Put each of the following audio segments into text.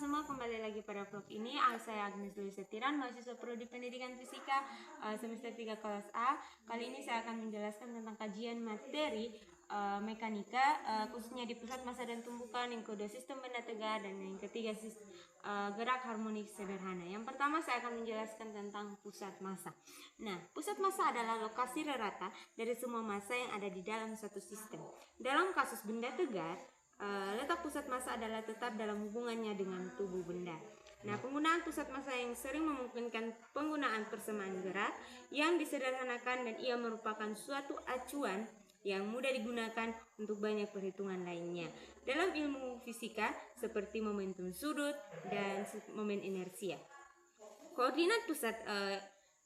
semua, kembali lagi pada vlog ini. Saya Agnes Dwi Setiran, mahasiswa Prodi Pendidikan Fisika semester 3 kelas A. Kali ini saya akan menjelaskan tentang kajian materi mekanika, khususnya di pusat massa dan tumbukan, yang kedua sistem benda tegar, dan yang ketiga gerak harmonik sederhana. Yang pertama saya akan menjelaskan tentang pusat massa. Nah, pusat massa adalah lokasi rata dari semua massa yang ada di dalam satu sistem. Dalam kasus benda tegar, letak pusat massa adalah tetap dalam hubungannya dengan tubuh benda. Nah, penggunaan pusat massa yang sering memungkinkan penggunaan persamaan gerak yang disederhanakan, dan ia merupakan suatu acuan yang mudah digunakan untuk banyak perhitungan lainnya dalam ilmu fisika seperti momentum sudut dan momen inersia. Koordinat pusat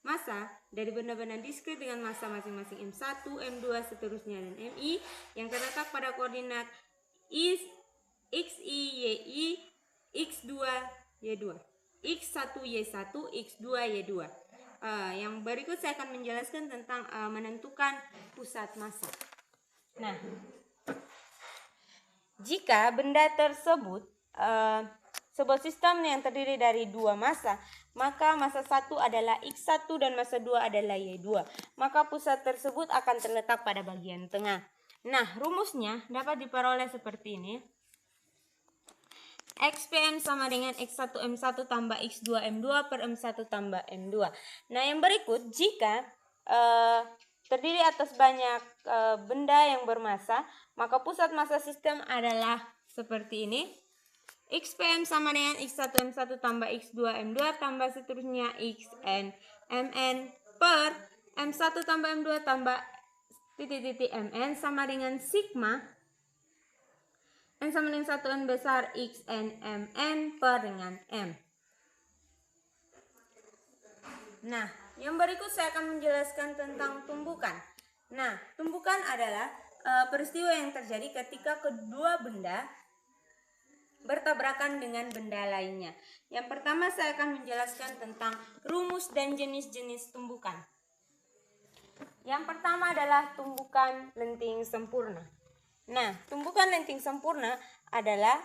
massa dari benda-benda diskrit dengan massa masing-masing M1, M2, seterusnya, dan MI yang terletak pada koordinat X, Y, Y, X2, Y2, X1, Y1, X2, Y2. Yang berikut saya akan menjelaskan tentang menentukan pusat massa. Nah, jika benda tersebut sebuah sistem yang terdiri dari dua massa, maka massa 1 adalah X1 dan massa 2 adalah Y2. Maka pusat tersebut akan terletak pada bagian tengah. Nah, rumusnya dapat diperoleh seperti ini. XPM sama dengan X1 M1 tambah X2 M2 per M1 tambah M2. Nah, yang berikut, jika terdiri atas banyak benda yang bermassa, maka pusat massa sistem adalah seperti ini. XPM sama dengan X1 M1 tambah X2 M2 tambah seterusnya XN MN per M1 tambah M2 tambah titik-titik MN sama dengan sigma N sama dengan 1 N besar XN MN per dengan M. Nah, yang berikut saya akan menjelaskan tentang tumbukan. Nah, tumbukan adalah peristiwa yang terjadi ketika kedua benda bertabrakan dengan benda lainnya. Yang pertama saya akan menjelaskan tentang rumus dan jenis-jenis tumbukan. Yang pertama adalah tumbukan lenting sempurna. Nah, tumbukan lenting sempurna adalah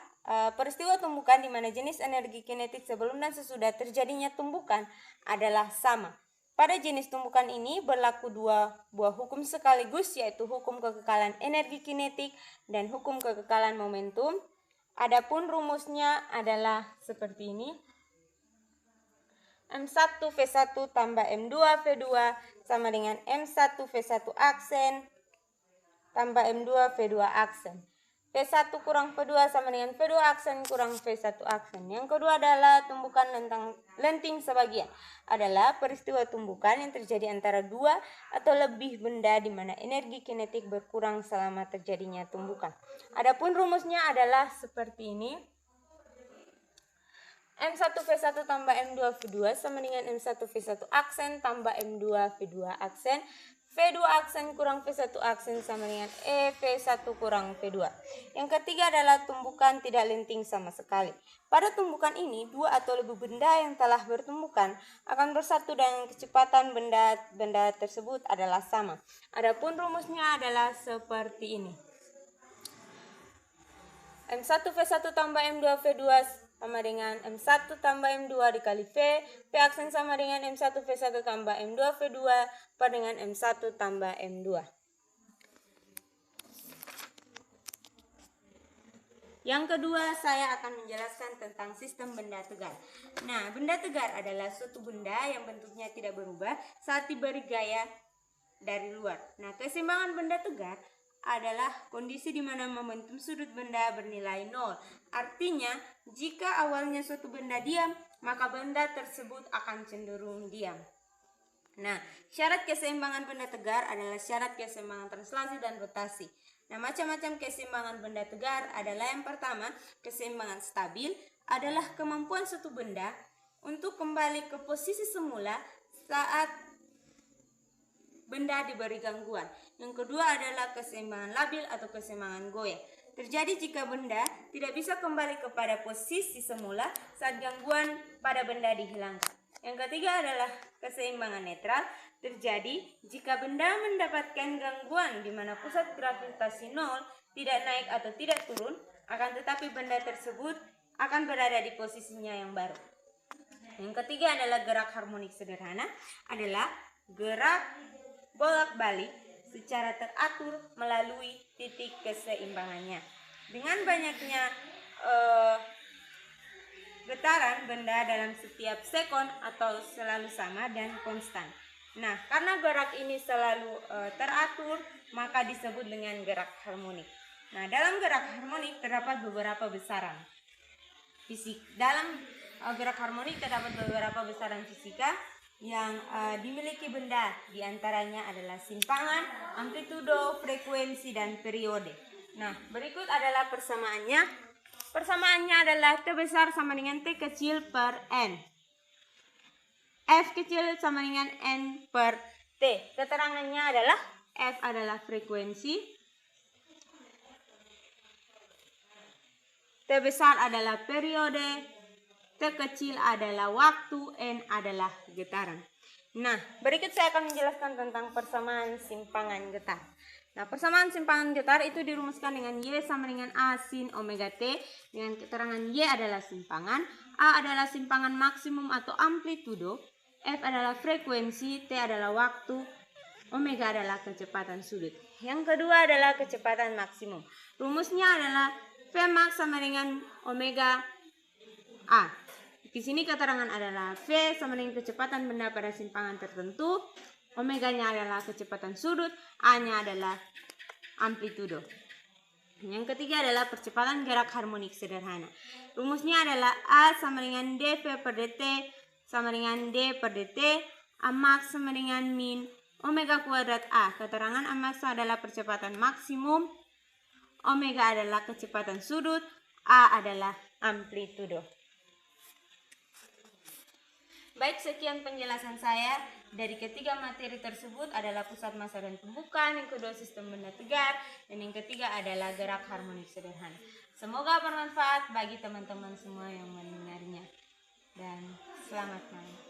peristiwa tumbukan di mana jenis energi kinetik sebelum dan sesudah terjadinya tumbukan adalah sama. Pada jenis tumbukan ini berlaku dua buah hukum sekaligus, yaitu hukum kekekalan energi kinetik dan hukum kekekalan momentum. Adapun rumusnya adalah seperti ini. M1 V1 tambah M2 V2 sama dengan M1 V1 aksen tambah M2 V2 aksen. V1 kurang V2 sama dengan V2 aksen kurang V1 aksen. Yang kedua adalah tumbukan lenting sebagian. Adalah peristiwa tumbukan yang terjadi antara dua atau lebih benda di mana energi kinetik berkurang selama terjadinya tumbukan. Adapun rumusnya adalah seperti ini. M1 V1 tambah M2 V2 sama dengan M1 V1 aksen tambah M2 V2 aksen. V2 aksen kurang V1 aksen sama dengan V1 kurang V2. Yang ketiga adalah tumbukan tidak lenting sama sekali. Pada tumbukan ini, dua atau lebih benda yang telah bertumbukan akan bersatu dan kecepatan benda tersebut adalah sama. Adapun rumusnya adalah seperti ini. M1 V1 tambah M2 V2 sama dengan M1 tambah M2 dikali V aksen sama dengan M1 V1 tambah M2 V2 per dengan M1 tambah M2. Yang kedua, saya akan menjelaskan tentang sistem benda tegar. Nah, benda tegar adalah suatu benda yang bentuknya tidak berubah saat diberi gaya dari luar. Nah, keseimbangan benda tegar adalah kondisi di mana momentum sudut benda bernilai 0. Artinya, jika awalnya suatu benda diam, maka benda tersebut akan cenderung diam. Nah, syarat keseimbangan benda tegar adalah syarat keseimbangan translasi dan rotasi. Nah, macam-macam keseimbangan benda tegar adalah yang pertama, keseimbangan stabil adalah kemampuan suatu benda untuk kembali ke posisi semula saat benda diberi gangguan. Yang kedua adalah keseimbangan labil atau keseimbangan goyah. Terjadi jika benda tidak bisa kembali kepada posisi semula saat gangguan pada benda dihilangkan. Yang ketiga adalah keseimbangan netral. Terjadi jika benda mendapatkan gangguan di mana pusat gravitasi 0 tidak naik atau tidak turun, akan tetapi benda tersebut akan berada di posisinya yang baru. Yang ketiga adalah gerak harmonik sederhana, adalah gerak bolak-balik secara teratur melalui titik keseimbangannya. Dengan banyaknya getaran benda dalam setiap sekon atau selalu sama dan konstan. Nah, karena gerak ini selalu teratur, maka disebut dengan gerak harmonik. Nah, dalam gerak harmonik terdapat beberapa besaran fisik. Dalam gerak harmonik terdapat beberapa besaran fisika yang dimiliki benda. Di antaranya adalah simpangan, amplitudo, frekuensi, dan periode. Nah, berikut adalah persamaannya. Persamaannya adalah T besar sama dengan T kecil per N. F kecil sama dengan N per T. Keterangannya adalah F adalah frekuensi, T besar adalah periode, T kecil adalah waktu, N adalah getaran. Nah, berikut saya akan menjelaskan tentang persamaan simpangan getar. Nah, persamaan simpangan getar itu dirumuskan dengan Y sama dengan A sin omega T, dengan keterangan Y adalah simpangan, A adalah simpangan maksimum atau amplitudo, F adalah frekuensi, T adalah waktu, omega adalah kecepatan sudut. Yang kedua adalah kecepatan maksimum. Rumusnya adalah Vmax sama dengan omega A. Di sini keterangan adalah V sama dengan kecepatan benda pada simpangan tertentu, omeganya adalah kecepatan sudut, A-nya adalah amplitudo. Yang ketiga adalah percepatan gerak harmonik sederhana. Rumusnya adalah A sama dengan dV per dt sama dengan d per dt, A max sama dengan min omega kuadrat A. Keterangan A max adalah percepatan maksimum, omega adalah kecepatan sudut, A adalah amplitudo. Baik, sekian penjelasan saya. Dari ketiga materi tersebut adalah pusat massa dan tumbukan, yang kedua sistem benda tegar, dan yang ketiga adalah gerak harmonik sederhana. Semoga bermanfaat bagi teman-teman semua yang mendengarnya. Dan selamat malam.